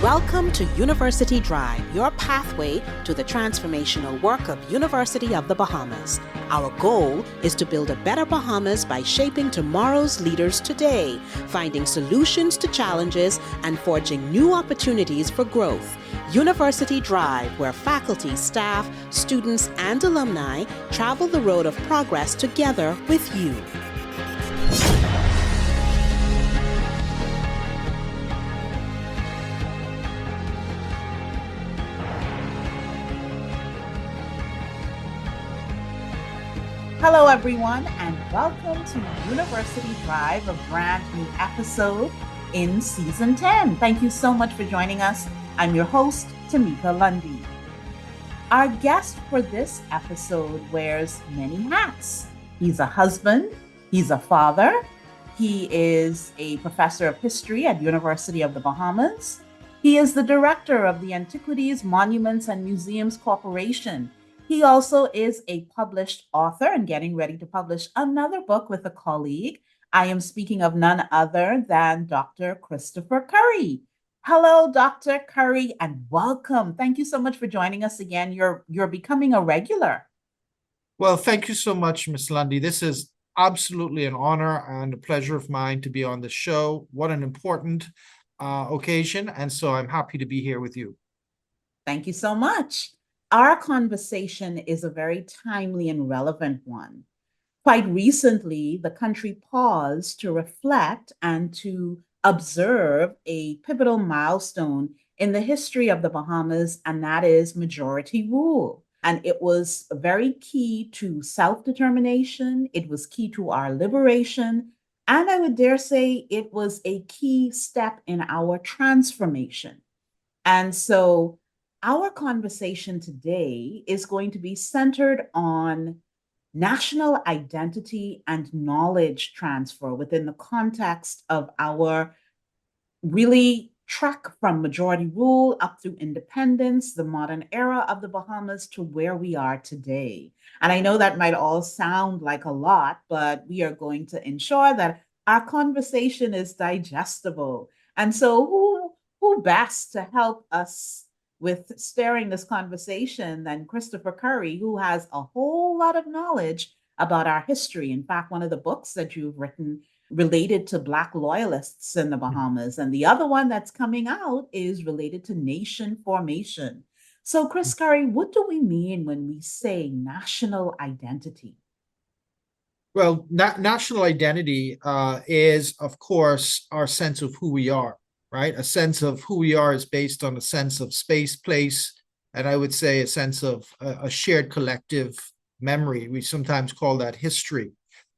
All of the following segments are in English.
Welcome to University Drive, your pathway to the transformational work of University of the Bahamas. Our goal is to build a better Bahamas by shaping tomorrow's leaders today, finding solutions to challenges, and forging new opportunities for growth. University Drive, where faculty, staff, students, and alumni travel the road of progress together with you. Hello, everyone, and welcome to University Drive, a brand new episode in Season 10. Thank you so much for joining us. I'm your host, Tamika Lundy. Our guest for this episode wears many hats. He's a husband, he's a father, he is a professor of history at University of the Bahamas. He is the director of the Antiquities, Monuments, and Museums Corporation. He also is a published author and getting ready to publish another book with a colleague. I am speaking of none other than Dr. Christopher Curry. Hello, Dr. Curry, and welcome. Thank you so much for joining us again. You're becoming a regular. Well, thank you so much, Ms. Lundy. This is absolutely an honor and a pleasure of mine to be on the show. What an important occasion, and so I'm happy to be here with you. Thank you so much. Our conversation is a very timely and relevant one. Quite recently, the country paused to reflect and to observe a pivotal milestone in the history of the Bahamas, and that is majority rule. And it was very key to self-determination. It was key to our liberation. And I would dare say it was a key step in our transformation. And so our conversation today is going to be centered on national identity and knowledge transfer within the context of our really trek from majority rule up through independence, the modern era of the Bahamas to where we are today. And I know that might all sound like a lot, but we are going to ensure that our conversation is digestible. And so who best to help us with steering this conversation than Christopher Curry, who has a whole lot of knowledge about our history. In fact, one of the books that you've written related to Black loyalists in the Bahamas, and the other one that's coming out is related to nation formation. So, Chris Curry, what do we mean when we say national identity? Well, national identity is, of course, our sense of who we are. Right? A sense of who we are is based on a sense of space, place, and I would say a sense of a shared collective memory. We sometimes call that history.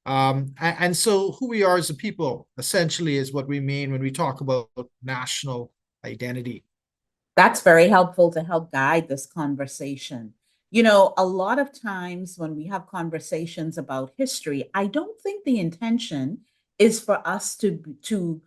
And so who we are as a people essentially is what we mean when we talk about national identity. That's very helpful to help guide this conversation. You know, a lot of times when we have conversations about history, I don't think the intention is for us to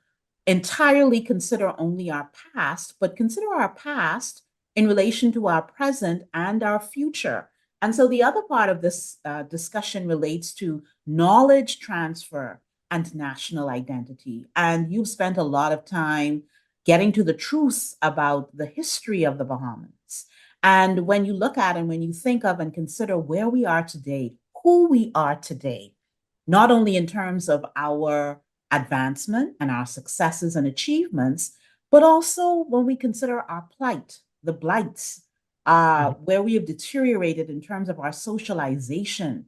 entirely consider only our past, but consider our past in relation to our present and our future. And so the other part of this discussion relates to knowledge transfer and national identity. And you've spent a lot of time getting to the truths about the history of the Bahamas. And when you look at and when you think of and consider where we are today, who we are today, not only in terms of our advancement and our successes and achievements, but also when we consider our plight, the blights, where we have deteriorated in terms of our socialization.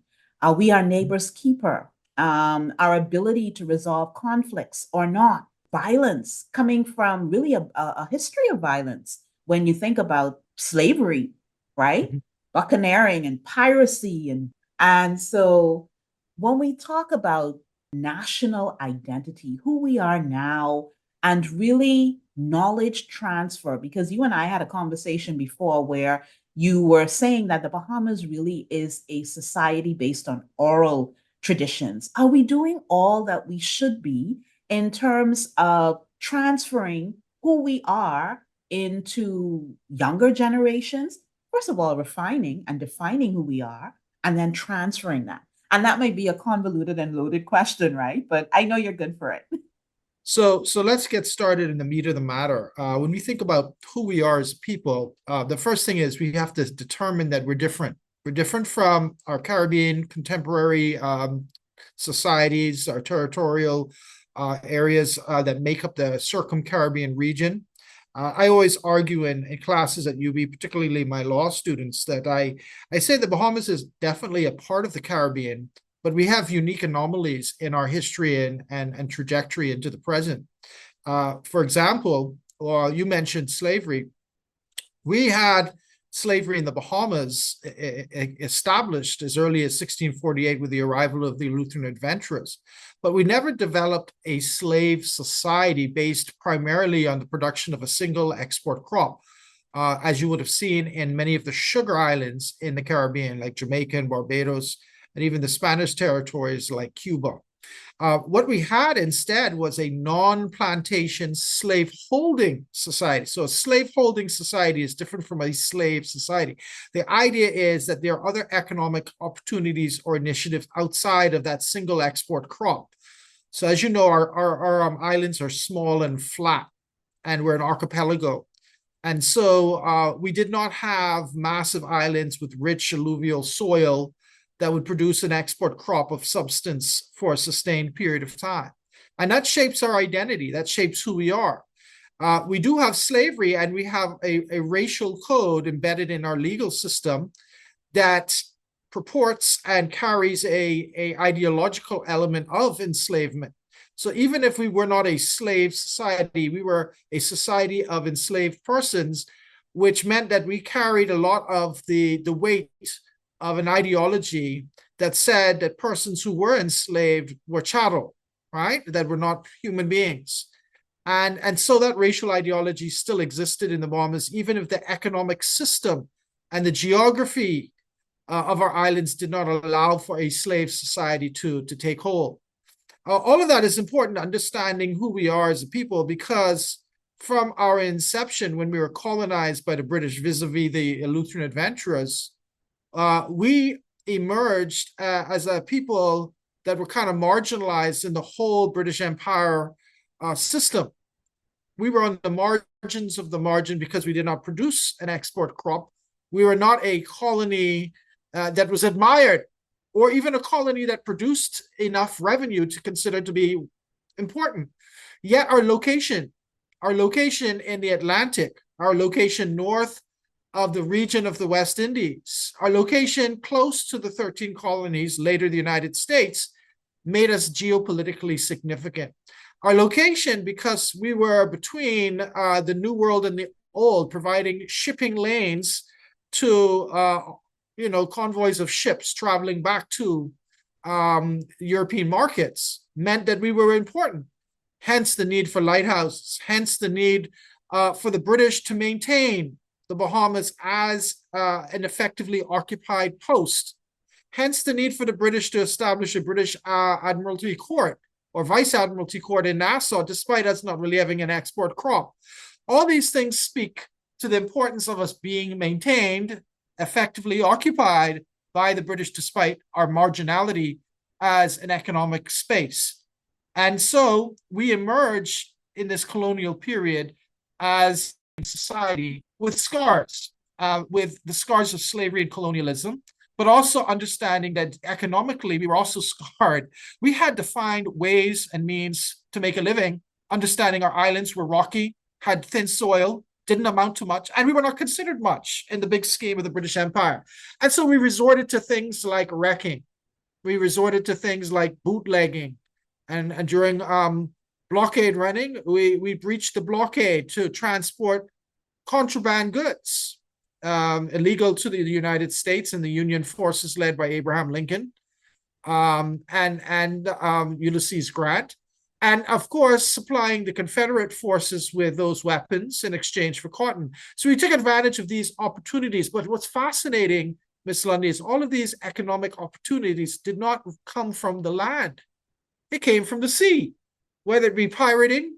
We are neighbor's keeper, our ability to resolve conflicts or not, violence coming from really a history of violence. When you think about slavery, right? Buccaneering and piracy. And so when we talk about national identity, who we are now, and really knowledge transfer, because you and I had a conversation before where you were saying that the Bahamas really is a society based on oral traditions. Are we doing all that we should be in terms of transferring who we are into younger generations? First of all, refining and defining who we are, and then transferring that. And that might be a convoluted and loaded question, right? But I know you're good for it. So let's get started in the meat of the matter. When we think about who we are as people, the first thing is we have to determine that we're different. We're different from our Caribbean contemporary societies, our territorial areas that make up the circum-Caribbean region. I always argue in classes at UB, particularly my law students, that I say the Bahamas is definitely a part of the Caribbean, but we have unique anomalies in our history and trajectory into the present. For example, you mentioned slavery. We had slavery in the Bahamas established as early as 1648 with the arrival of the Lutheran adventurers, but we never developed a slave society based primarily on the production of a single export crop. As you would have seen in many of the sugar islands in the Caribbean, like Jamaica and Barbados, and even the Spanish territories like Cuba. What we had instead was a non-plantation slave-holding society. So a slave-holding society is different from a slave society. The idea is that there are other economic opportunities or initiatives outside of that single export crop. So as you know, our islands are small and flat, and we're an archipelago. And so we did not have massive islands with rich alluvial soil that would produce an export crop of substance for a sustained period of time. And that shapes our identity, that shapes who we are. We do have slavery, and we have a racial code embedded in our legal system that purports and carries a ideological element of enslavement. So even if we were not a slave society, we were a society of enslaved persons, which meant that we carried a lot of the weight of an ideology that said that persons who were enslaved were chattel, right? That were not human beings. And so that racial ideology still existed in the Bahamas, even if the economic system and the geography of our islands did not allow for a slave society to take hold. All of that is important, understanding who we are as a people, because from our inception, when we were colonized by the British vis-a-vis the Lutheran adventurers, we emerged as a people that were kind of marginalized in the whole British Empire system. We were on the margins of the margin because we did not produce an export crop. We were not a colony that was admired, or even a colony that produced enough revenue to consider to be important. Yet our location in the Atlantic, our location north of the region of the West Indies, our location close to the 13 colonies, later the United States, made us geopolitically significant. Our location, because we were between the New World and the Old, providing shipping lanes to convoys of ships traveling back to European markets, meant that we were important. Hence the need for lighthouses, hence the need for the British to maintain the Bahamas as an effectively occupied post. Hence the need for the British to establish a British Admiralty Court or Vice Admiralty Court in Nassau, despite us not really having an export crop. All these things speak to the importance of us being maintained, effectively occupied by the British, despite our marginality as an economic space. And so we emerge in this colonial period as a society with scars, with the scars of slavery and colonialism, but also understanding that economically we were also scarred. We had to find ways and means to make a living, understanding our islands were rocky, had thin soil, didn't amount to much, and we were not considered much in the big scheme of the British Empire. And so we resorted to things like wrecking. We resorted to things like bootlegging. And during blockade running, we breached the blockade to transport contraband goods, illegal to the United States and the Union forces led by Abraham Lincoln and Ulysses Grant. And of course, supplying the Confederate forces with those weapons in exchange for cotton. So we took advantage of these opportunities. But what's fascinating, Ms. Lundy, is all of these economic opportunities did not come from the land. It came from the sea, whether it be pirating,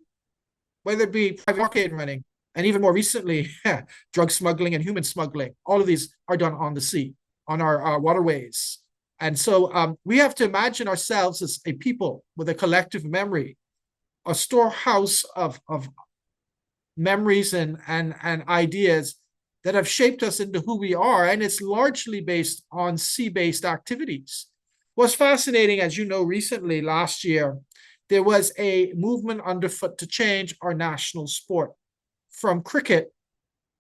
whether it be blockade running, and even more recently, drug smuggling and human smuggling. All of these are done on the sea, on our waterways. And so we have to imagine ourselves as a people with a collective memory a storehouse of memories and ideas that have shaped us into who we are, and it's largely based on sea-based activities. What's fascinating, as you know, recently, last year, there was a movement underfoot to change our national sport from cricket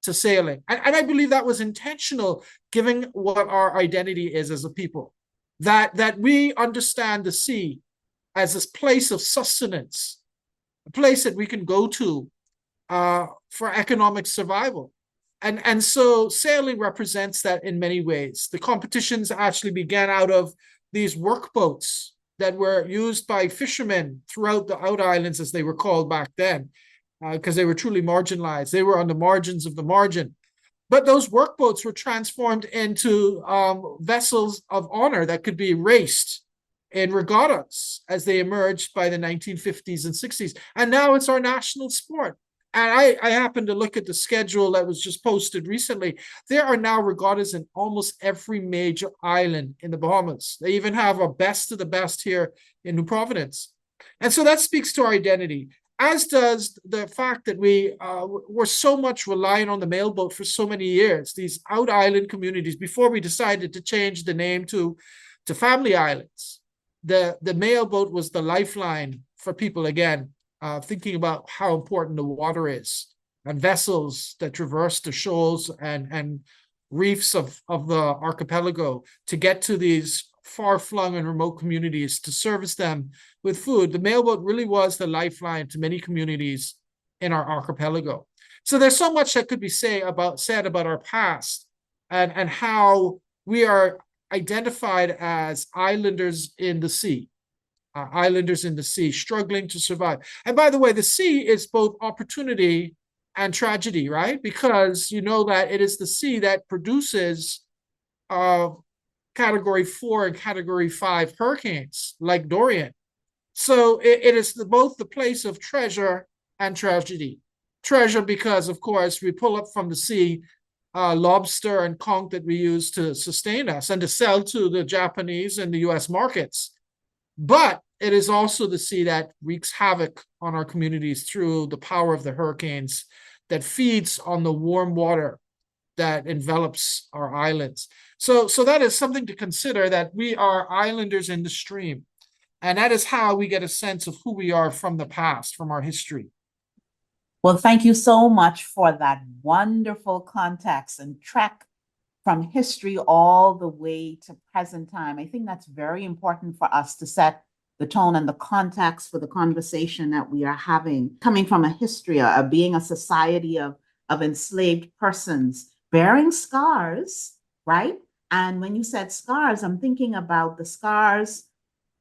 to sailing. And I believe that was intentional, given what our identity is as a people, that we understand the sea as this place of sustenance, a place that we can go to for economic survival. And so sailing represents that in many ways. The competitions actually began out of these workboats that were used by fishermen throughout the out islands, as they were called back then, because they were truly marginalized. They were on the margins of the margin. But those workboats were transformed into vessels of honor that could be raced in regattas as they emerged by the 1950s and 60s. And now it's our national sport. And I happened to look at the schedule that was just posted recently. There are now regattas in almost every major island in the Bahamas. They even have a best of the best here in New Providence. And so that speaks to our identity, as does the fact that we were so much relying on the mailboat for so many years, these out island communities, before we decided to change the name to family islands. The mailboat was the lifeline for people again, thinking about how important the water is, and vessels that traverse the shoals and reefs of the archipelago to get to these far-flung and remote communities to service them with food. The mailboat really was the lifeline to many communities in our archipelago. So there's so much that could be said about our past and how we are identified as islanders in the sea. Islanders in the sea, struggling to survive. And by the way, the sea is both opportunity and tragedy, right? Because you know that it is the sea that produces Category 4 and Category 5 hurricanes like Dorian. So it is both the place of treasure and tragedy. Treasure because, of course, we pull up from the sea lobster and conch that we use to sustain us and to sell to the Japanese and the US markets. But it is also the sea that wreaks havoc on our communities through the power of the hurricanes, that feeds on the warm water that envelops our islands. So that is something to consider, that we are islanders in the stream. And that is how we get a sense of who we are from the past, from our history. Well, thank you so much for that wonderful context and trek from history all the way to present time. I think that's very important for us to set the tone and the context for the conversation that we are having, coming from a history of being a society of enslaved persons bearing scars, right? And when you said scars, I'm thinking about the scars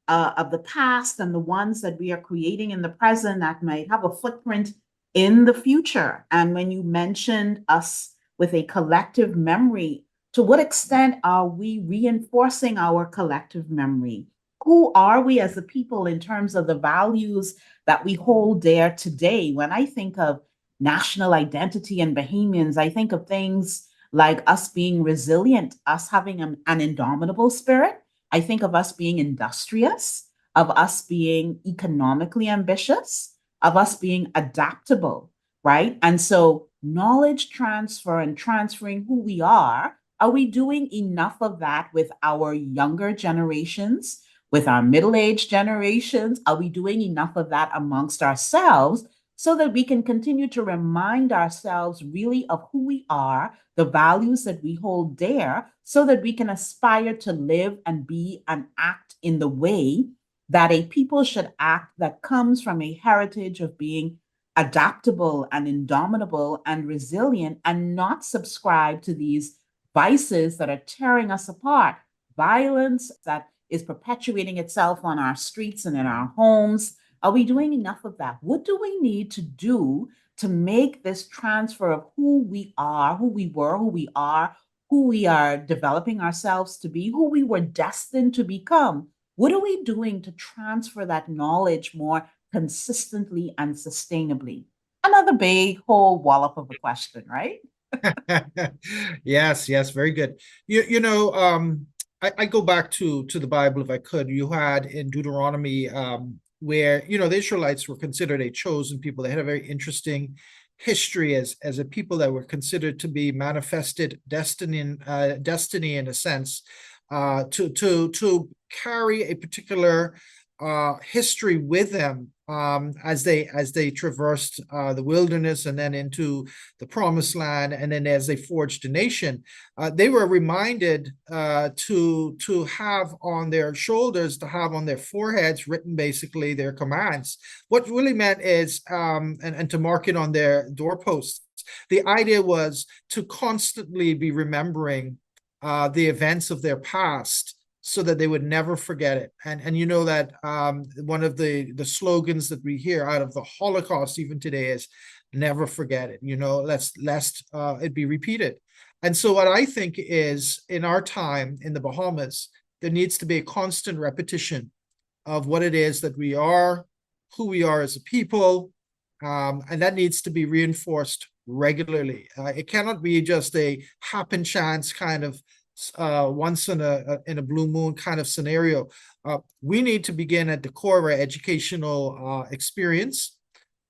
of the past and the ones that we are creating in the present that might have a footprint in the future. And when you mentioned us with a collective memory, to what extent are we reinforcing our collective memory? Who are we as a people in terms of the values that we hold dear today? When I think of national identity and Bahamians, I think of things like us being resilient, us having an indomitable spirit. I think of us being industrious, of us being economically ambitious, of us being adaptable, right? And so knowledge transfer and transferring who we are we doing enough of that with our younger generations, with our middle-aged generations? Are we doing enough of that amongst ourselves so that we can continue to remind ourselves really of who we are, the values that we hold dear, so that we can aspire to live and be and act in the way that a people should act, that comes from a heritage of being adaptable and indomitable and resilient, and not subscribe to these vices that are tearing us apart, violence that is perpetuating itself on our streets and in our homes. Are we doing enough of that? What do we need to do to make this transfer of who we are, who we were, who we are, who we are developing ourselves to be, who we were destined to become? What are we doing to transfer that knowledge more consistently and sustainably? Another big whole wallop of a question, right? Yes, very good. I go back to the Bible if I could. You had in Deuteronomy where, the Israelites were considered a chosen people. They had a very interesting history as a people that were considered to be manifested destiny in a sense, to carry a particular history with them, as they traversed the wilderness and then into the promised land, and then as they forged a nation. They were reminded to have on their shoulders, to have on their foreheads written basically their commands. What really meant is, and to mark it on their doorposts. The idea was to constantly be remembering the events of their past, so that they would never forget it. And you know that one of the slogans that we hear out of the Holocaust even today is never forget it, lest it be repeated. And so what I think is, in our time in the Bahamas, there needs to be a constant repetition of what it is that we are, who we are as a people, and that needs to be reinforced regularly. It cannot be just a happen chance kind of once in a blue moon kind of scenario. We need to begin at the core of our educational experience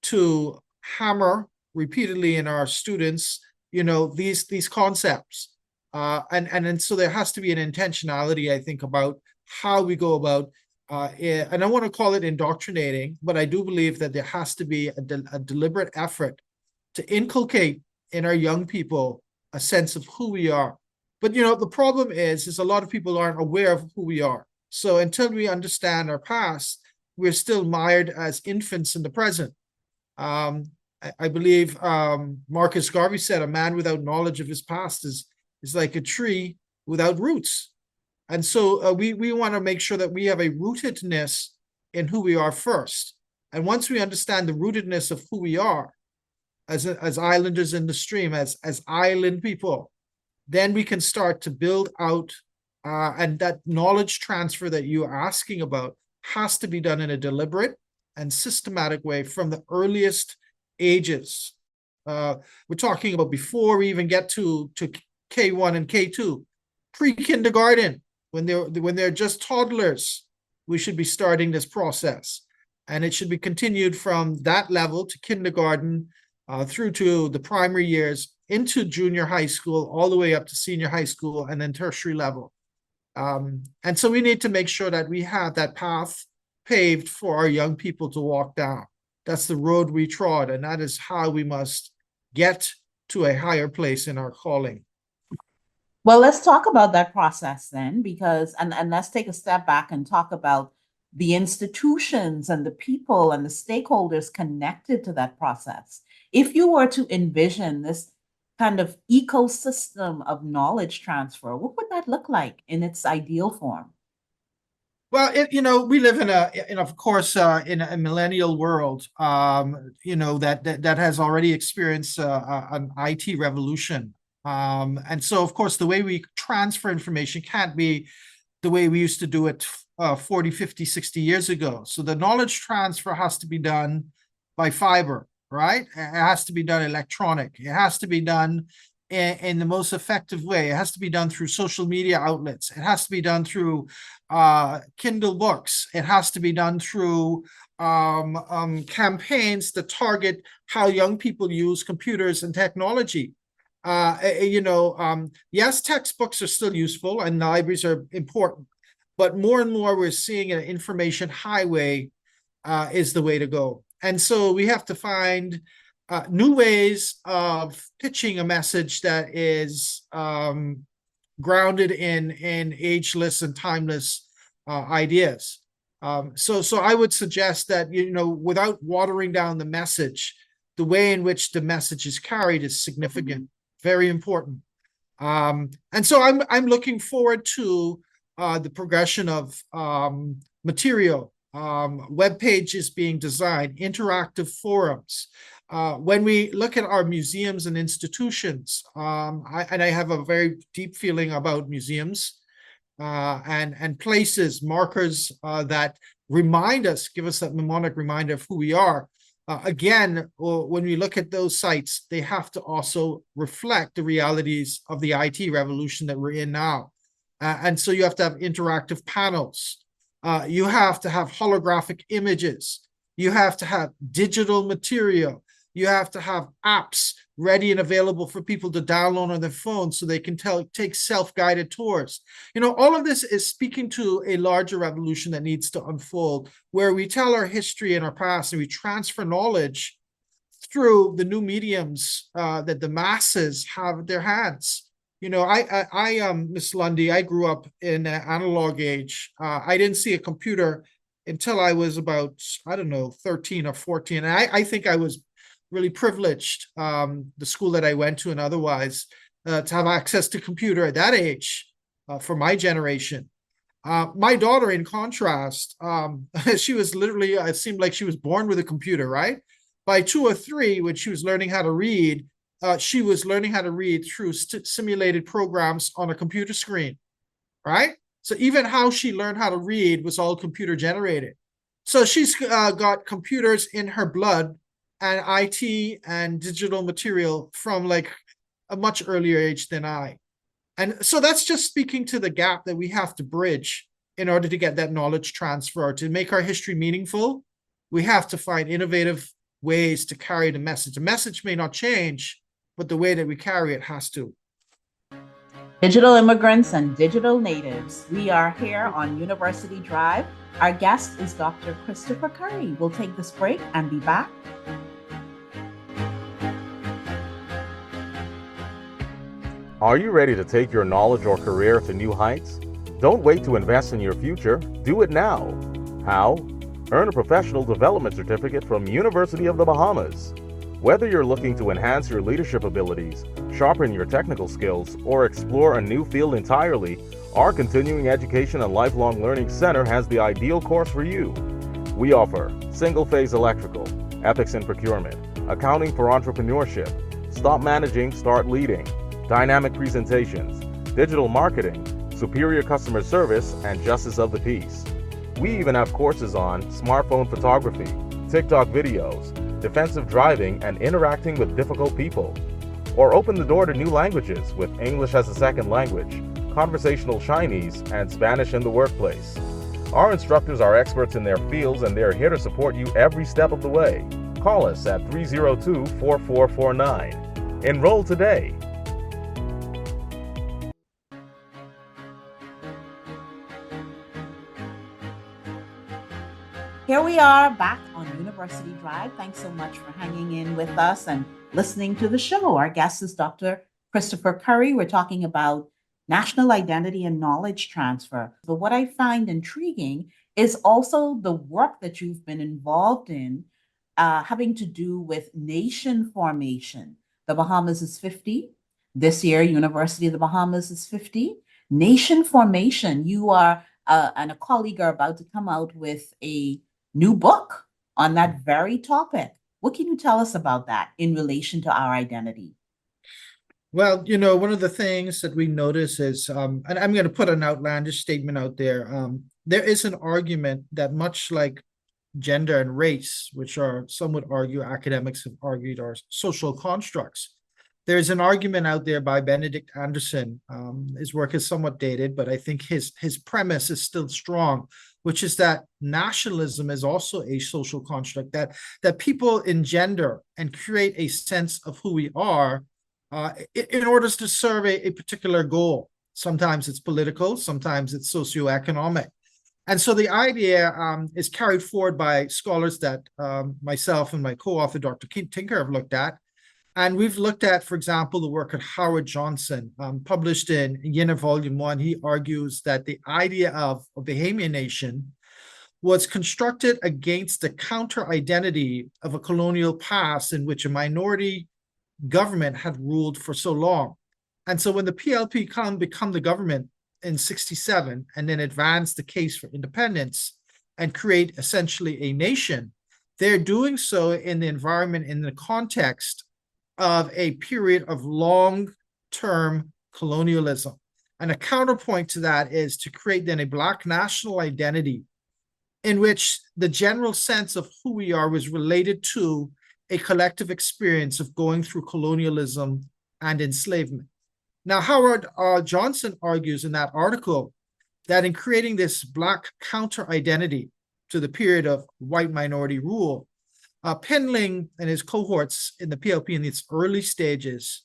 to hammer repeatedly in our students, these concepts. And so there has to be an intentionality, I think, about how we go about, and I want to call it indoctrinating, but I do believe that there has to be a deliberate effort to inculcate in our young people a sense of who we are. But, the problem is a lot of people aren't aware of who we are. So until we understand our past, we're still mired as infants in the present. I believe Marcus Garvey said, a man without knowledge of his past is like a tree without roots. And so we want to make sure that we have a rootedness in who we are first. And once we understand the rootedness of who we are as islanders in the stream, as island people, then we can start to build out, and that knowledge transfer that you're asking about has to be done in a deliberate and systematic way from the earliest ages. We're talking about before we even get to K1 and K2, pre-kindergarten, when they're just toddlers, we should be starting this process. And it should be continued from that level to kindergarten, through to the primary years, into junior high school, all the way up to senior high school, and then tertiary level. And so we need to make sure that we have that path paved for our young people to walk down. That's the road we trod, and that is how we must get to a higher place in our calling. Well, let's talk about that process then, because, and let's take a step back and talk about the institutions and the people and the stakeholders connected to that process. If you were to envision this kind of ecosystem of knowledge transfer, what would that look like in its ideal form? Well, we live of course, in a millennial world, that has already experienced an IT revolution. And so, of course, the way we transfer information can't be the way we used to do it 40, 50, 60 years ago. So the knowledge transfer has to be done by fiber, right? It has to be done electronic. It has to be done in the most effective way. It has to be done through social media outlets. It has to be done through Kindle books. It has to be done through campaigns that target how young people use computers and technology. Yes, textbooks are still useful and libraries are important, but more and more we're seeing an information highway is the way to go. And so we have to find new ways of pitching a message that is grounded in ageless and timeless ideas. So I would suggest that, without watering down the message, the way in which the message is carried is significant, very important. And so I'm looking forward to the progression of material, web pages being designed, interactive forums. When we look at our museums and institutions, I have a very deep feeling about museums and places, markers that remind us, give us that mnemonic reminder of who we are. Again, when we look at those sites, they have to also reflect the realities of the IT revolution that we're in now. And so you have to have interactive panels. You have to have holographic images. You have to have digital material. You have to have apps ready and available for people to download on their phone so they can take self-guided tours. All of this is speaking to a larger revolution that needs to unfold, where we tell our history and our past and we transfer knowledge through the new mediums that the masses have at their hands. Miss Lundy, I grew up in an analog age. I didn't see a computer until I was about, I don't know, 13 or 14. And I think I was really privileged, the school that I went to and otherwise, to have access to computer at that age for my generation. My daughter, in contrast, she was literally, it seemed like she was born with a computer, right? By 2 or 3, when she was learning how to read, she was learning how to read through simulated programs on a computer screen, right? So even how she learned how to read was all computer generated. So she's got computers in her blood and IT and digital material from like a much earlier age than I. And so that's just speaking to the gap that we have to bridge in order to get that knowledge transfer. To make our history meaningful, we have to find innovative ways to carry the message. The message may not change, but the way that we carry it has to. Digital immigrants and digital natives. We are here on University Drive. Our guest is Dr. Christopher Curry. We'll take this break and be back. Are you ready to take your knowledge or career to new heights? Don't wait to invest in your future. Do it now. How? Earn a professional development certificate from University of the Bahamas. Whether you're looking to enhance your leadership abilities, sharpen your technical skills, or explore a new field entirely, our Continuing Education and Lifelong Learning Center has the ideal course for you. We offer single-phase electrical, ethics in procurement, accounting for entrepreneurship, stop managing, start leading, dynamic presentations, digital marketing, superior customer service, and justice of the peace. We even have courses on smartphone photography, TikTok videos, defensive driving, and interacting with difficult people. Or open the door to new languages with English as a second language, conversational Chinese, and Spanish in the workplace. Our instructors are experts in their fields and they're here to support you every step of the way. Call us at 302-4449. Enroll today. Here we are back on University Drive. Thanks so much for hanging in with us and listening to the show. Our guest is Dr. Christopher Curry. We're talking about national identity and knowledge transfer. But what I find intriguing is also the work that you've been involved in having to do with nation formation. The Bahamas is 50. This year, University of the Bahamas is 50. Nation formation. You are and a colleague are about to come out with a new book on that very topic. What can you tell us about that in relation to our identity? Well, one of the things that we notice is, and I'm going to put an outlandish statement out there. There is an argument that much like gender and race, which are, some would argue, academics have argued, are social constructs. There's an argument out there by Benedict Anderson. His work is somewhat dated, but I think his premise is still strong, which is that nationalism is also a social construct, that people engender and create a sense of who we are in order to serve a particular goal. Sometimes it's political, sometimes it's socioeconomic. And so the idea is carried forward by scholars that myself and my co-author, Dr. Tinker, have looked at. And we've looked at, for example, the work of Howard Johnson, published in Yinner Volume 1. He argues that the idea of a Bahamian nation was constructed against the counter-identity of a colonial past in which a minority government had ruled for so long. And so when the PLP become the government in 67 and then advance the case for independence and create essentially a nation, they're doing so in the environment, in the context of a period of long-term colonialism. And a counterpoint to that is to create then a Black national identity in which the general sense of who we are was related to a collective experience of going through colonialism and enslavement. Now, Howard Johnson argues in that article that in creating this Black counter-identity to the period of white minority rule, Penling and his cohorts in the PLP in its early stages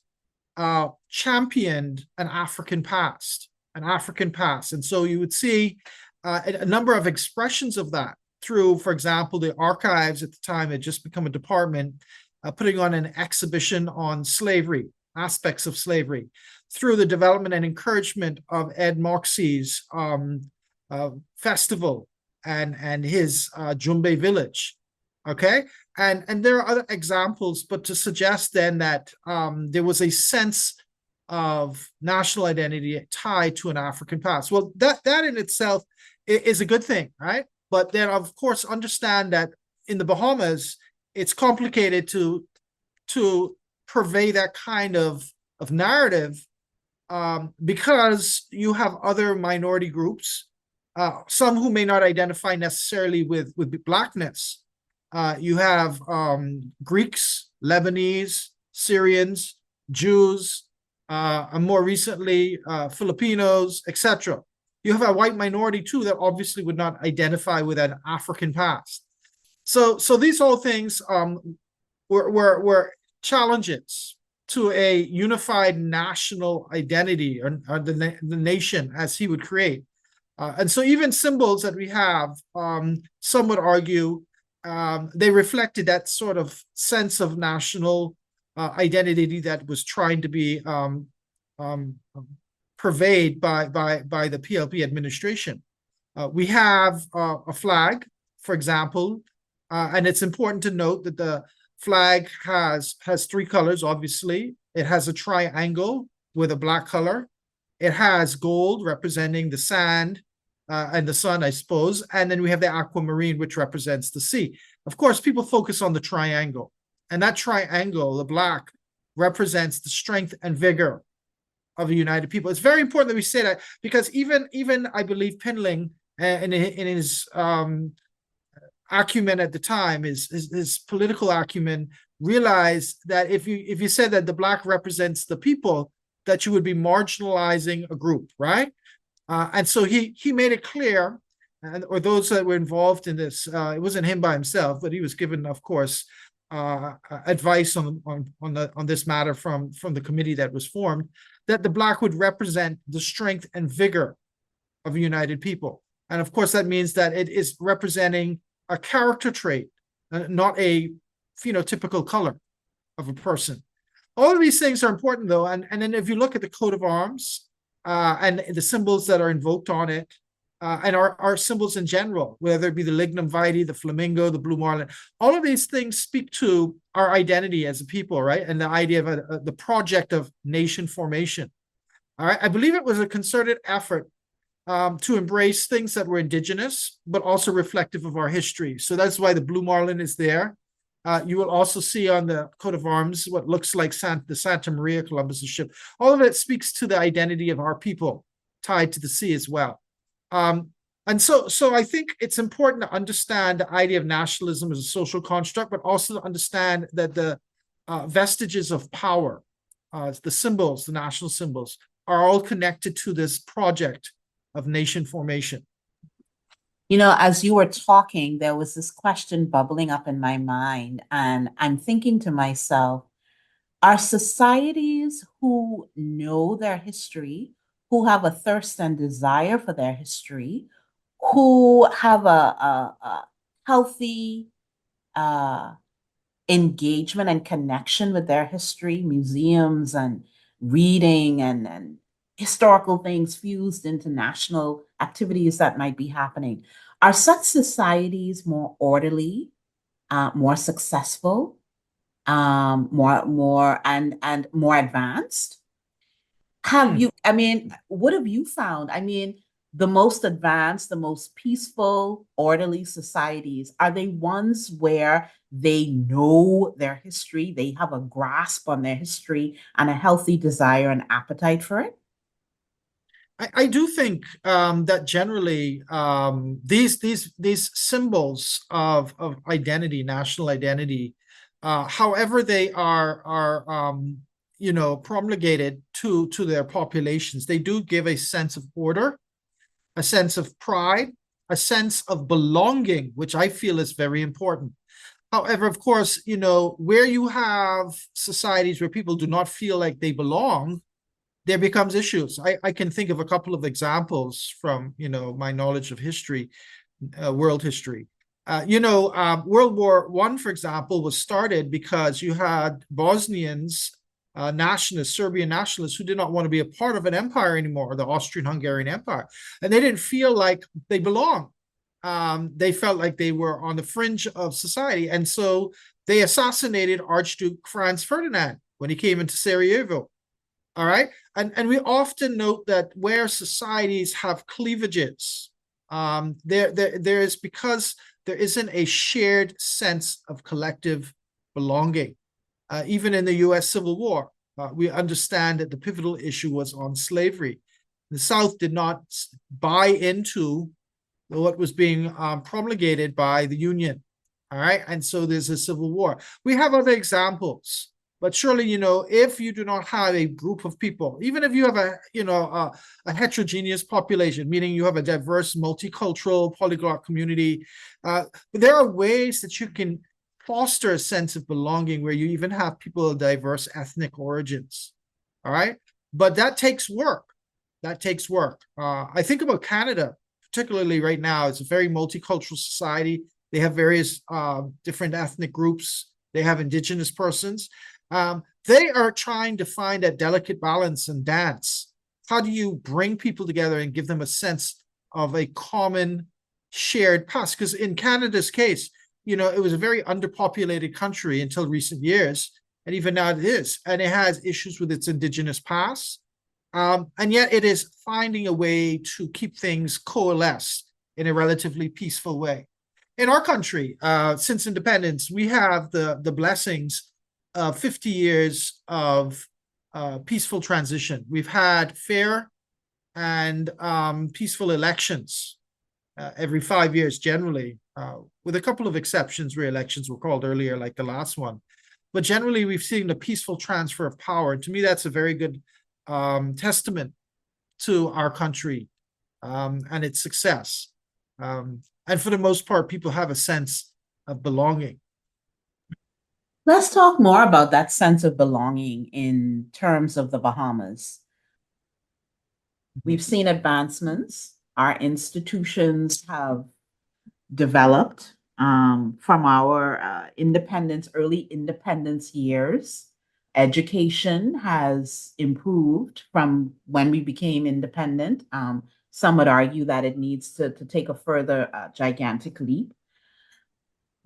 championed an African past. And so you would see a number of expressions of that through, for example, the archives at the time had just become a department, putting on an exhibition on slavery, aspects of slavery, through the development and encouragement of Ed Moxie's festival and his Jumbe village. Okay, and there are other examples, but to suggest then that there was a sense of national identity tied to an African past. Well, that in itself is a good thing, right? But then, of course, understand that in the Bahamas, it's complicated to purvey that kind of narrative because you have other minority groups, some who may not identify necessarily with Blackness. You have Greeks, Lebanese, Syrians, Jews, and more recently, Filipinos, etc. You have a white minority too that obviously would not identify with an African past. So these whole things were challenges to a unified national identity or the nation as he would create. And so even symbols that we have, some would argue, they reflected that sort of sense of national identity that was trying to be purveyed by the PLP administration. We have a flag, for example, and it's important to note that the flag has three colors, obviously. It has a triangle with a black color. It has gold representing the sand and the sun, I suppose. And then we have the aquamarine, which represents the sea. Of course, people focus on the triangle. And that triangle, the black, represents the strength and vigor of the united people. It's very important that we say that because even I believe Penling in his acumen at the time, his political acumen, realized that if you said that the black represents the people, that you would be marginalizing a group, right? And so he made it clear, or those that were involved in this, it wasn't him by himself, but he was given, of course, advice on this matter from the committee that was formed, that the black would represent the strength and vigor of a united people. And of course, that means that it is representing a character trait, not a phenotypical color of a person. All of these things are important, though. And then if you look at the coat of arms and the symbols that are invoked on it, and our symbols in general, whether it be the lignum vitae, the flamingo, the blue marlin, all of these things speak to our identity as a people, right? And the idea of the project of nation formation. All right, I believe it was a concerted effort to embrace things that were indigenous, but also reflective of our history. So that's why the blue marlin is there. You will also see on the coat of arms what looks like the Santa Maria Columbus ship. All of it speaks to the identity of our people tied to the sea as well. And so I think it's important to understand the idea of nationalism as a social construct, but also to understand that the vestiges of power, the symbols, the national symbols, are all connected to this project of nation formation. You know, as you were talking, there was this question bubbling up in my mind, and I'm thinking to myself, are societies who know their history, who have a thirst and desire for their history, who have a healthy engagement and connection with their history, museums and reading and historical things fused into national activities that might be happening. Are such societies more orderly, more successful, more and more advanced? Have you, I mean, what have you found? I mean, the most advanced, the most peaceful, orderly societies, are they ones where they know their history, they have a grasp on their history and a healthy desire and appetite for it? I do think that generally these symbols of identity, national identity, however they are promulgated to their populations, they do give a sense of order a sense of pride, a sense of belonging, which I feel is very important. However, of course, where you have societies where people do not feel like they belong, there becomes issues. I can think of a couple of examples from, my knowledge of history, world history. World War I, for example, was started because you had Bosnians, nationalists, Serbian nationalists, who did not want to be a part of an empire anymore, the Austrian-Hungarian Empire. And they didn't feel like they belonged. They felt like they were on the fringe of society. And so they assassinated Archduke Franz Ferdinand when he came into Sarajevo. All right. And we often note that where societies have cleavages, there is because there isn't a shared sense of collective belonging. Even in the US Civil War, we understand that the pivotal issue was on slavery. The South did not buy into what was being promulgated by the Union. All right. And so there's a civil war. We have other examples. But surely, if you do not have a group of people, even if you have a heterogeneous population, meaning you have a diverse, multicultural, polyglot community, there are ways that you can foster a sense of belonging where you even have people of diverse ethnic origins. All right. But that takes work. That takes work. I think about Canada, particularly right now. It's a very multicultural society. They have various different ethnic groups. They have indigenous persons. They are trying to find a delicate balance and dance. How do you bring people together and give them a sense of a common shared past? Because in Canada's case, it was a very underpopulated country until recent years, and even now it is, and it has issues with its indigenous past. And yet it is finding a way to keep things coalesced in a relatively peaceful way. In our country, since independence, we have the blessings 50 years of peaceful transition. We've had fair and peaceful elections every 5 years generally, with a couple of exceptions where elections were called earlier, like the last one. But generally, we've seen the peaceful transfer of power. And to me, that's a very good testament to our country and its success. And for the most part, people have a sense of belonging. Let's talk more about that sense of belonging in terms of the Bahamas. We've seen advancements. Our institutions have developed from our early independence years. Education has improved from when we became independent. Some would argue that it needs to take a further gigantic leap.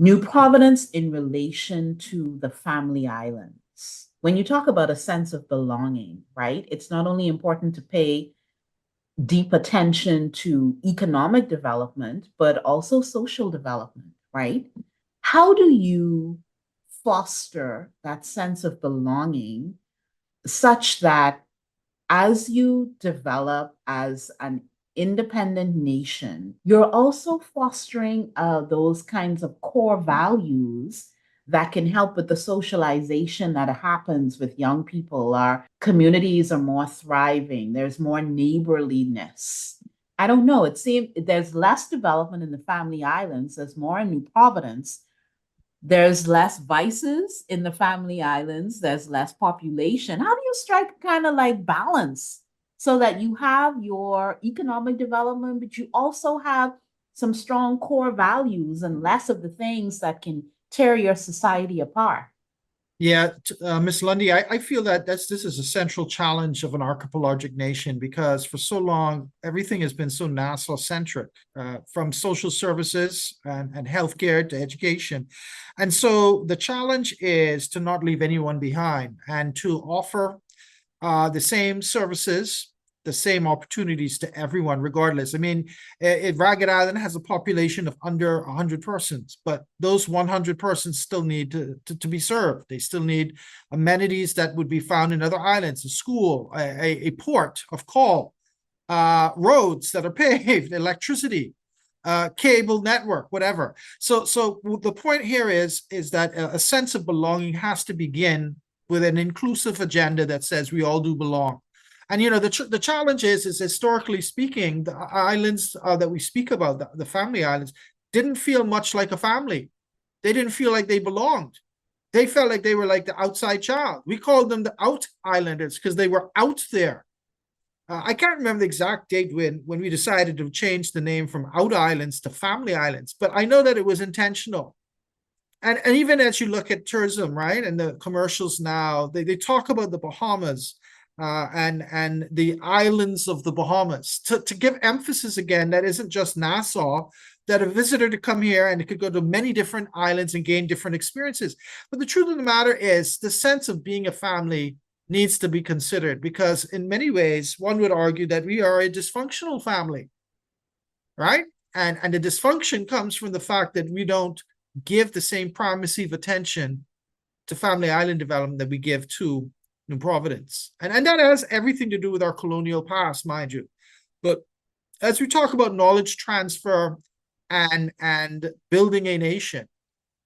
New providence in relation to the family islands. When you talk about a sense of belonging, right, it's not only important to pay deep attention to economic development, but also social development, right? How do you foster that sense of belonging such that as you develop as an independent nation, you're also fostering those kinds of core values that can help with the socialization that happens with young people? Our communities are more thriving. There's more neighborliness. I don't know. It seems there's less development in the family islands. There's more in New Providence. There's less vices in the family islands. There's less population. How do you strike kind of like balance so that you have your economic development, but you also have some strong core values and less of the things that can tear your society apart? Yeah, Ms. Lundy, I feel that this is a central challenge of an archipelagic nation, because for so long, everything has been so Nassau-centric, from social services and healthcare to education. And so the challenge is to not leave anyone behind and to offer the same services, the same opportunities to everyone, regardless. I mean, Ragged Island has a population of under 100 persons, but those 100 persons still need to be served. They still need amenities that would be found in other islands, a school, a port of call, roads that are paved, electricity, cable network, whatever. So the point here is that a sense of belonging has to begin with an inclusive agenda that says we all do belong. And the challenge is historically speaking, the islands that we speak about, the family islands, didn't feel much like a family. They didn't feel like they belonged. They felt like they were like the outside child. We called them the out islanders because they were out there. I can't remember the exact date when we decided to change the name from out islands to family islands, but I know that it was intentional. And even as you look at tourism, right, and the commercials now, they talk about the Bahamas and the islands of the Bahamas to give emphasis again that isn't just Nassau, that a visitor to come here and it could go to many different islands and gain different experiences. But the truth of the matter is the sense of being a family needs to be considered, because in many ways, one would argue that we are a dysfunctional family, right? And the dysfunction comes from the fact that we don't give the same primacy of attention to family island development that we give to New Providence. And that has everything to do with our colonial past, mind you. But as we talk about knowledge transfer and building a nation,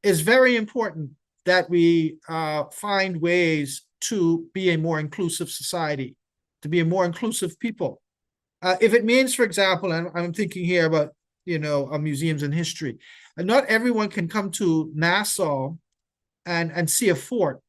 it's very important that we find ways to be a more inclusive society, to be a more inclusive people. If it means, for example, and I'm thinking here about, museums and history, and not everyone can come to Nassau and see a fort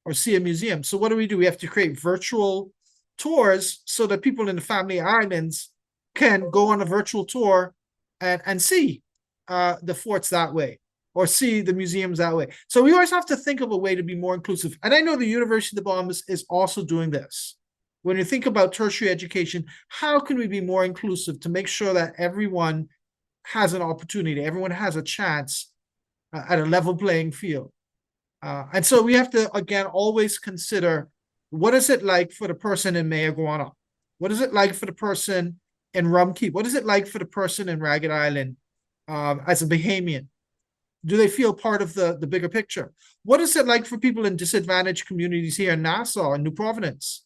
or see a museum. So what do? We have to create virtual tours so that people in the family islands can go on a virtual tour and see the forts that way, or see the museums that way. So we always have to think of a way to be more inclusive. And I know the University of the Bahamas is also doing this. When you think about tertiary education, how can we be more inclusive to make sure that everyone has an opportunity, everyone has a chance at a level playing field? And so we have to, again, always consider, what is it like for the person in Mayaguana? What is it like for the person in Rumkeep? What is it like for the person in Ragged Island as a Bahamian? Do they feel part of the bigger picture? What is it like for people in disadvantaged communities here in Nassau and New Providence?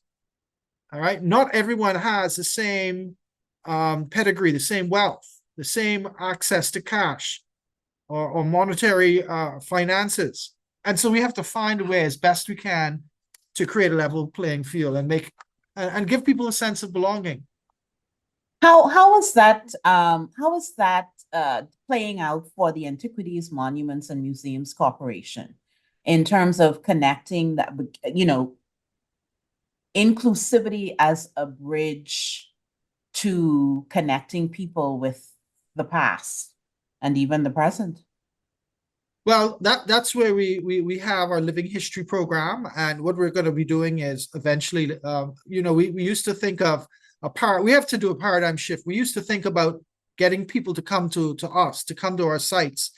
All right. Not everyone has the same pedigree, the same wealth, the same access to cash or monetary finances. And so we have to find a way as best we can to create a level playing field and give people a sense of belonging. How is that playing out for the Antiquities, Monuments, and Museums Corporation in terms of connecting that, inclusivity as a bridge to connecting people with the past and even the present? Well, that's where we have our living history program, and what we're going to be doing is eventually, we used to think of we have to do a paradigm shift. We used to think about getting people to come to us, to come to our sites,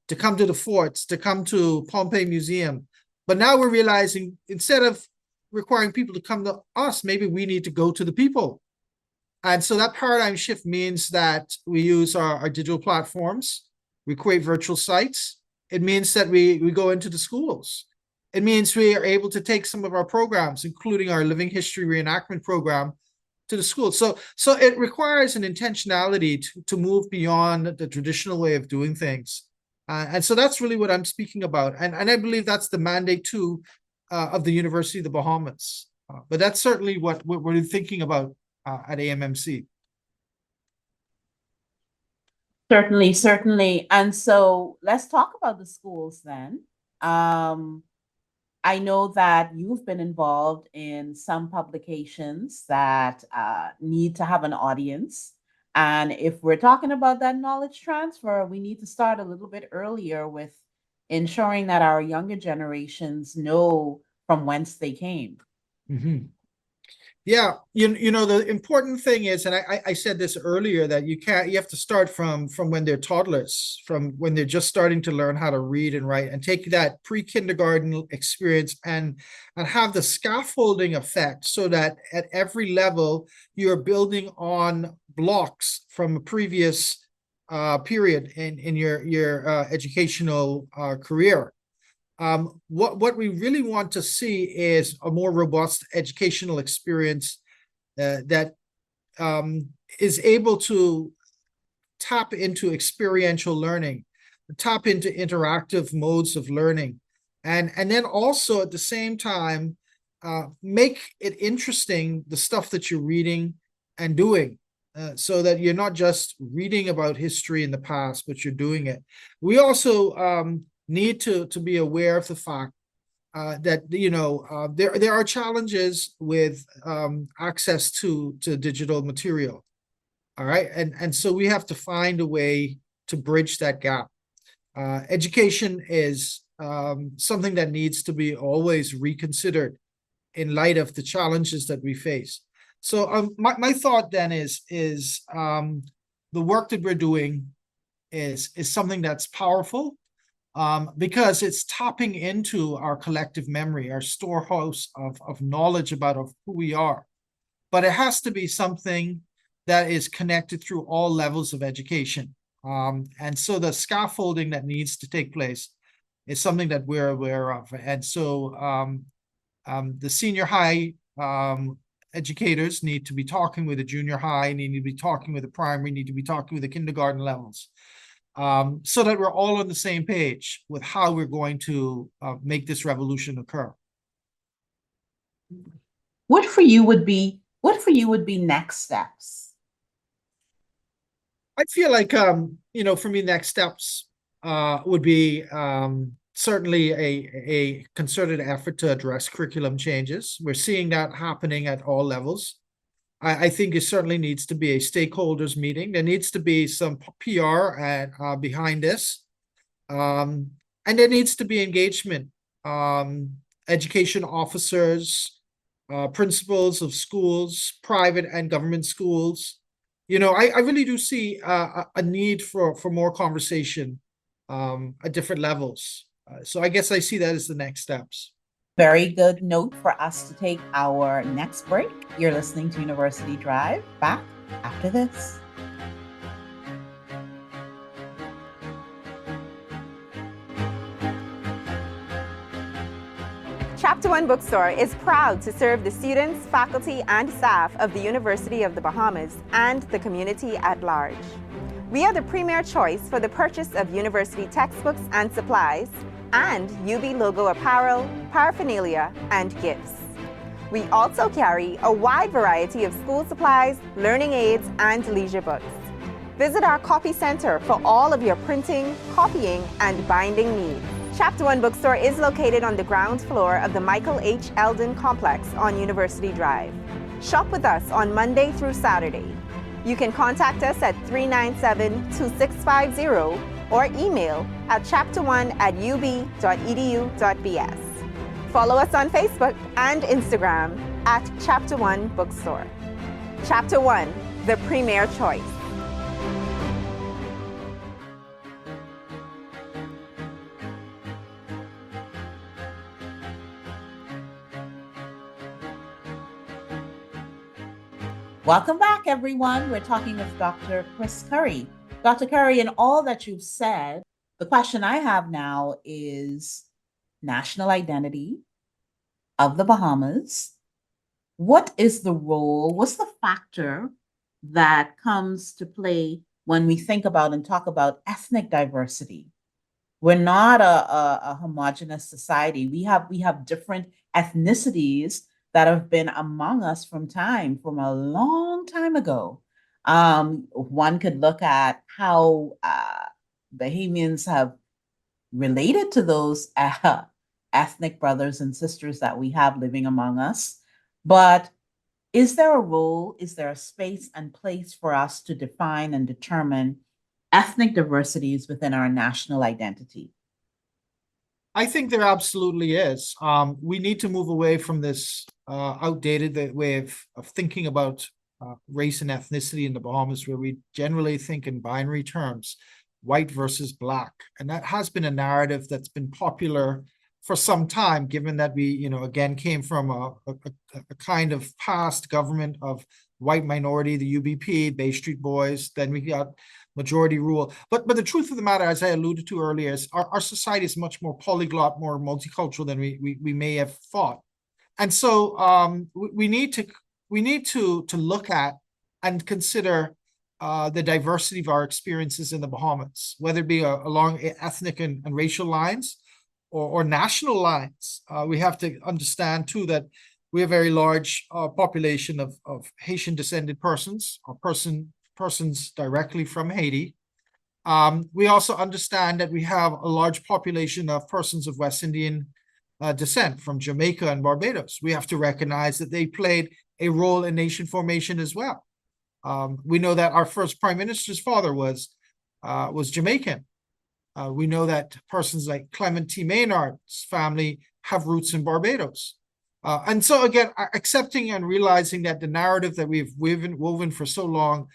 to come to the forts, to come to Pompeii Museum. But now we're realizing, instead of requiring people to come to us, maybe we need to go to the people. And so that paradigm shift means that we use our digital platforms, we create virtual sites. It means that we go into the schools. It means we are able to take some of our programs, including our living history reenactment program, to the school. So it requires an intentionality to move beyond the traditional way of doing things. And so that's really what I'm speaking about. And I believe that's the mandate too of the University of the Bahamas. But that's certainly what we're thinking about at AMMC. Certainly. And so let's talk about the schools then. I know that you've been involved in some publications that need to have an audience. And if we're talking about that knowledge transfer, we need to start a little bit earlier with ensuring that our younger generations know from whence they came. Mm-hmm. Yeah, the important thing is, and I said this earlier, that you have to start from when they're toddlers, from when they're just starting to learn how to read and write, and take that pre-kindergarten experience and have the scaffolding effect, so that at every level you're building on blocks from a previous period in your educational career. What we really want to see is a more robust educational experience that is able to tap into experiential learning, tap into interactive modes of learning, and then also at the same time make it interesting, the stuff that you're reading and doing, so that you're not just reading about history in the past, but you're doing it. We also need to be aware of the fact that there are challenges with access to digital material. All right, and so we have to find a way to bridge that gap. Education is something that needs to be always reconsidered in light of the challenges that we face. So my thought then is the work that we're doing is something that's powerful, because it's tapping into our collective memory, our storehouse of knowledge about who we are. But it has to be something that is connected through all levels of education. And so the scaffolding that needs to take place is something that we're aware of. And so the senior high educators need to be talking with the junior high, need to be talking with the primary, need to be talking with the kindergarten levels, so that we're all on the same page with how we're going to make this revolution occur. What for you would be next steps? I feel like for me, next steps would be certainly a concerted effort to address curriculum changes. We're seeing that happening at all levels. I think it certainly needs to be a stakeholders meeting. There needs to be some PR behind this. And there needs to be engagement. Education officers, principals of schools, private and government schools. I really do see a need for more conversation at different levels. So I guess I see that as the next steps. Very good note for us to take our next break. You're listening to University Drive. Back after this. Chapter One Bookstore is proud to serve the students, faculty, and staff of the University of the Bahamas and the community at large. We are the premier choice for the purchase of university textbooks and supplies, and UB logo apparel, paraphernalia, and gifts. We also carry a wide variety of school supplies, learning aids, and leisure books. Visit our copy center for all of your printing, copying, and binding needs. Chapter One Bookstore is located on the ground floor of the Michael H. Eldon Complex on University Drive. Shop with us on Monday through Saturday. You can contact us at 397-2650 or email at chapter1@ub.edu.bs. Follow us on Facebook and Instagram at Chapter One Bookstore. Chapter One, the premier choice. Welcome back, everyone. We're talking with Dr. Chris Curry. Dr. Curry, in all that you've said, the question I have now is national identity of the Bahamas. What is the role, what's the factor that comes to play when we think about and talk about ethnic diversity? We're not a homogenous society. We have different ethnicities that have been among us from a long time ago. One could look at how Bahamians have related to those ethnic brothers and sisters that we have living among us. But is there a role, is there a space and place for us to define and determine ethnic diversities within our national identity? I think there absolutely is. We need to move away from this outdated way of thinking about race and ethnicity in the Bahamas, where we generally think in binary terms, white versus black. And that has been a narrative that's been popular for some time, given that we, again, came from a kind of past government of white minority, the UBP, Bay Street Boys, then we got majority rule. But the truth of the matter, as I alluded to earlier, is our society is much more polyglot, more multicultural than we may have thought. And so we need to look at and consider the diversity of our experiences in the Bahamas, whether it be along ethnic and racial lines, or national lines. We have to understand too that we have a very large population of Haitian descended persons or persons directly from Haiti. We also understand that we have a large population of persons of West Indian descent from Jamaica and Barbados. We have to recognize that they played a role in nation formation as well. We know that our first prime minister's father was Jamaican. We know that persons like Clement T. Maynard's family have roots in Barbados. And so again, accepting and realizing that the narrative that we've woven for so long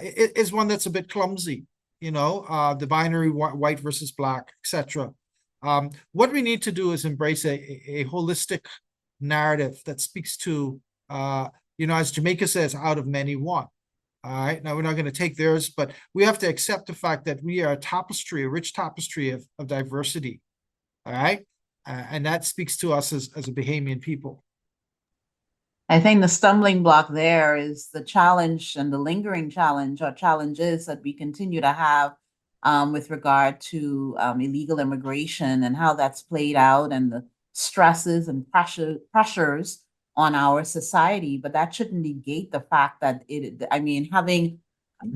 is one that's a bit clumsy, the binary white versus black, etc. What we need to do is embrace a holistic narrative that speaks to, as Jamaica says, out of many one. All right, now we're not going to take theirs, but we have to accept the fact that we are a rich tapestry of diversity. All right, and that speaks to us as a Bahamian people. I think the stumbling block there is the challenge and the lingering challenge or challenges that we continue to have with regard to illegal immigration and how that's played out and the stresses and pressures on our society. But that shouldn't negate the fact that having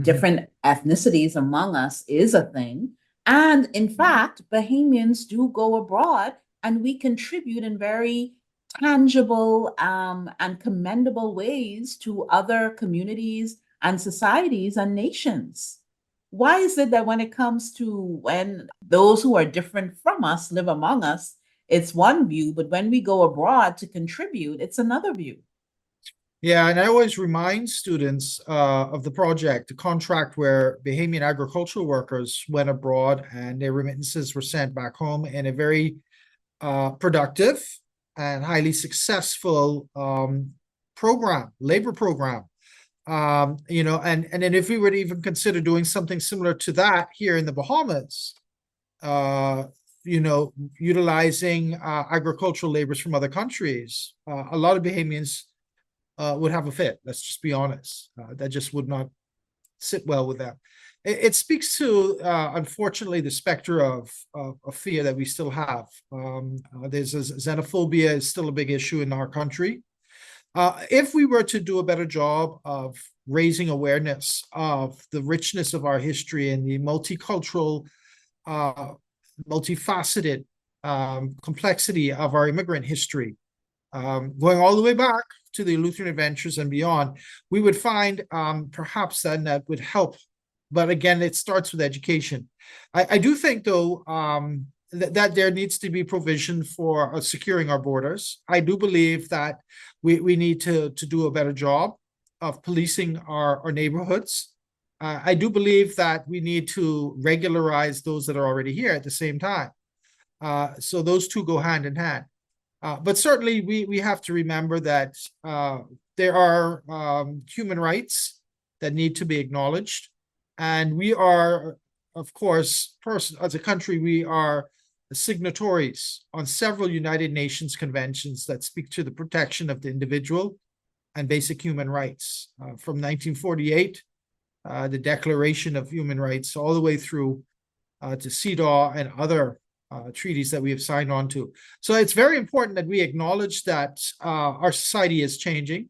different ethnicities among us is a thing. And in fact, Bahamians do go abroad and we contribute in very tangible and commendable ways to other communities and societies and nations. Why is it that when it comes to when those who are different from us live among us, it's one view, but when we go abroad to contribute, it's another view? Yeah, and I always remind students of the project, the contract where Bahamian agricultural workers went abroad and their remittances were sent back home in a very productive and highly successful labor program. And then if we were to even consider doing something similar to that here in the Bahamas, utilizing agricultural laborers from other countries, a lot of Bahamians would have a fit. Let's just be honest. That just would not sit well with them. It speaks to, unfortunately, the specter of fear that we still have. There's xenophobia is still a big issue in our country. If we were to do a better job of raising awareness of the richness of our history and the multicultural, multifaceted complexity of our immigrant history, going all the way back to the Lutheran adventures and beyond, we would find perhaps then that would help. But again, it starts with education. I do think, though, that there needs to be provision for securing our borders. I do believe that we need to do a better job of policing our neighborhoods. I do believe that we need to regularize those that are already here at the same time. So those two go hand in hand. But certainly we have to remember that there are human rights that need to be acknowledged. And we are, of course, as a country, we are signatories on several United Nations conventions that speak to the protection of the individual and basic human rights. From 1948, the Declaration of Human Rights, all the way through to CEDAW and other treaties that we have signed on to. So it's very important that we acknowledge that our society is changing.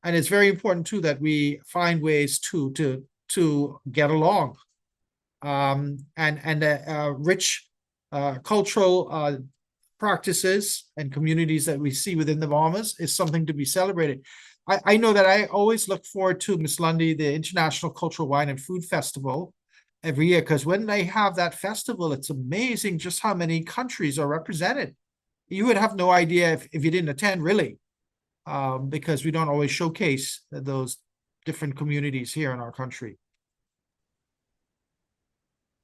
And it's very important, too, that we find ways to get along. And rich cultural practices and communities that we see within the Bahamas is something to be celebrated. I know that I always look forward to, Miss Lundy, the International Cultural Wine and Food Festival every year, because when they have that festival, it's amazing just how many countries are represented. You would have no idea if you didn't attend, really, because we don't always showcase those different communities here in our country.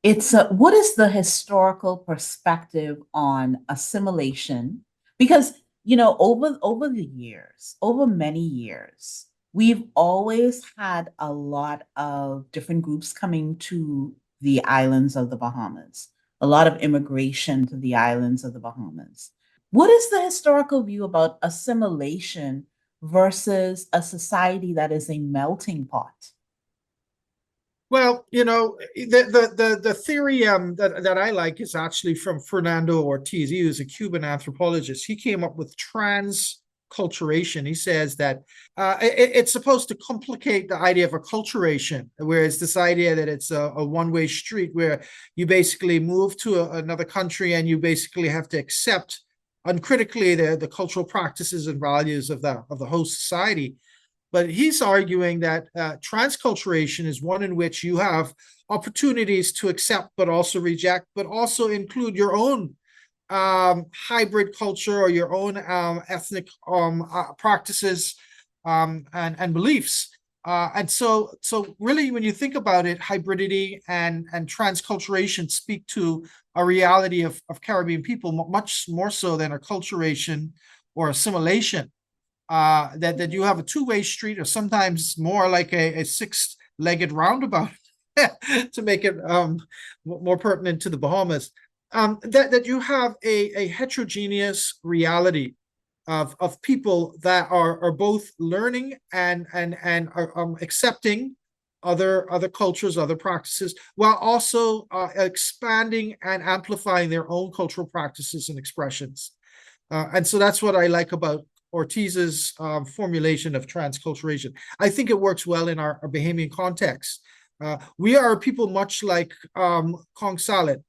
What is the historical perspective on assimilation? Because, over the years, over many years, we've always had a lot of different groups coming to the islands of the Bahamas, a lot of immigration to the islands of the Bahamas. What is the historical view about assimilation versus a society that is a melting pot? Well, the theory that I like is actually from Fernando Ortiz. He was a Cuban anthropologist. He came up with transculturation. He says that it's supposed to complicate the idea of acculturation, whereas this idea that it's a one-way street where you basically move to another country and you basically have to accept uncritically the cultural practices and values of the host society. But he's arguing that transculturation is one in which you have opportunities to accept, but also reject, but also include your own hybrid culture or your own ethnic practices and beliefs. And so really, when you think about it, hybridity and transculturation speak to a reality of Caribbean people much more so than acculturation or assimilation. That you have a two-way street, or sometimes more like a six-legged roundabout, to make it more pertinent to the Bahamas. That you have a heterogeneous reality of people that are both learning and are accepting other cultures, other practices, while also expanding and amplifying their own cultural practices and expressions. And so that's what I like about Ortiz's formulation of transculturation. I think it works well in our Bahamian context. We are people much like Kong Salad.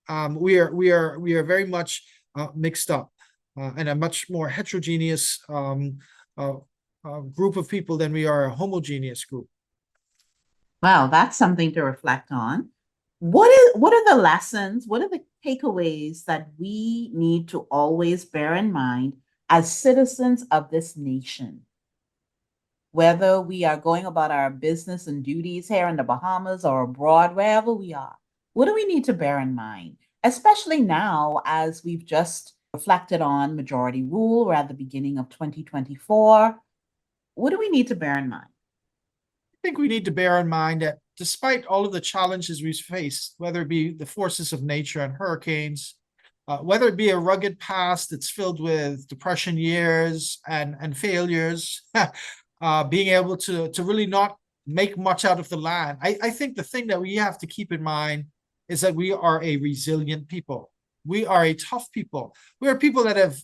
We are very much mixed up and a much more heterogeneous group of people than we are a homogeneous group. Well, that's something to reflect on. What are the lessons? What are the takeaways that we need to always bear in mind as citizens of this nation? Whether we are going about our business and duties here in the Bahamas or abroad, wherever we are, what do we need to bear in mind? Especially now, as we've just reflected on majority rule, or at the beginning of 2024, what do we need to bear in mind? I think we need to bear in mind that despite all of the challenges we face, whether it be the forces of nature and hurricanes, whether it be a rugged past that's filled with depression years and failures, being able to really not make much out of the land. I think the thing that we have to keep in mind is that we are a resilient people. We are a tough people. We are people that have,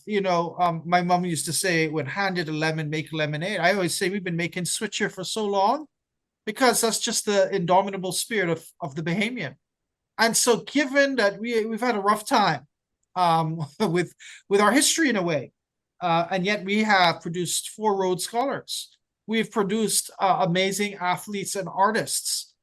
my mom used to say, when handed a lemon, make lemonade. I always say we've been making switcher for so long because that's just the indomitable spirit of the Bahamian. And so given that we've had a rough time with our history in a way, and yet we have produced 4 Rhodes Scholars. We've produced amazing athletes and artists.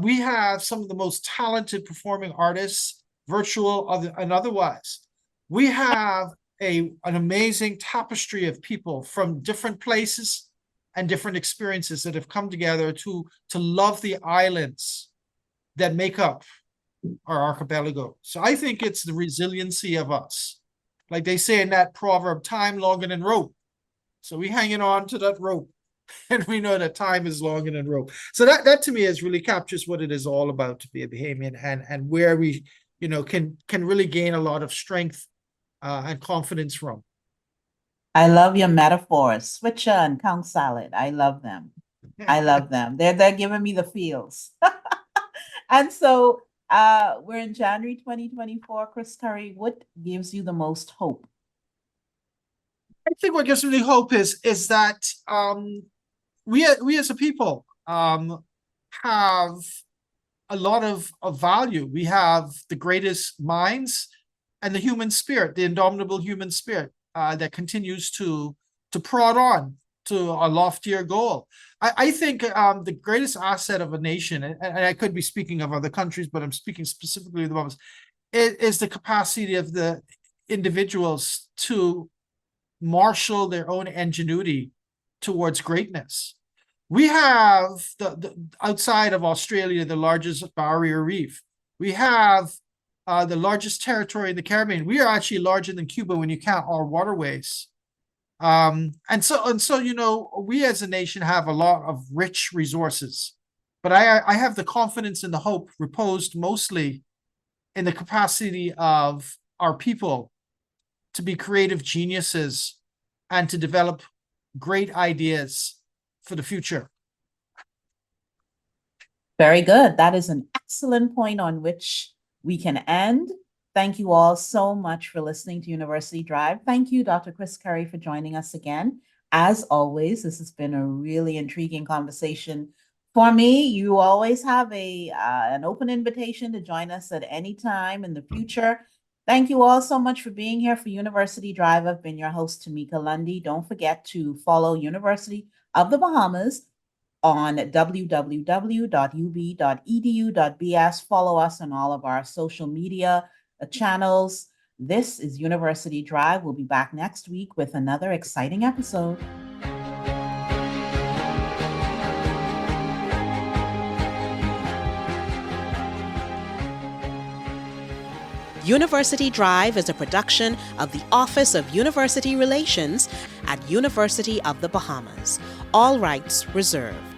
We have some of the most talented performing artists, virtual and otherwise. We have an amazing tapestry of people from different places and different experiences that have come together to love the islands that make up our archipelago. So I think it's the resiliency of us. Like they say in that proverb, time longer than rope. So we hanging on to that rope, and we know that time is longer than rope. So that to me is really captures what it is all about to be a Bahamian, and where we can really gain a lot of strength and confidence from. I love your metaphors, switcher and count salad. I love them. I love them. They're giving me the feels. And so we're in January 2024. Chris Curry, what gives you the most hope? I think what gives me the hope is that we as a people have a lot of value. We have the greatest minds and the human spirit, the indomitable human spirit that continues to prod on to a loftier goal. I think the greatest asset of a nation, and I could be speaking of other countries, but I'm speaking specifically of the Bahamas, is the capacity of the individuals to marshal their own ingenuity towards greatness. We have the outside of Australia, the largest barrier reef. We have the largest territory in the Caribbean. We are actually larger than Cuba when you count our waterways. And so, we as a nation have a lot of rich resources, but I have the confidence and the hope reposed mostly in the capacity of our people to be creative geniuses and to develop great ideas for the future. Very good. That is an excellent point on which we can end. Thank you all so much for listening to University Drive. Thank you, Dr. Chris Curry, for joining us again. As always, this has been a really intriguing conversation for me. You always have an open invitation to join us at any time in the future. Thank you all so much for being here for University Drive. I've been your host, Tamika Lundy. Don't forget to follow University of the Bahamas on www.ub.edu.bs. Follow us on all of our social media channels. This is University Drive. We'll be back next week with another exciting episode. University Drive is a production of the Office of University Relations at University of the Bahamas. All rights reserved.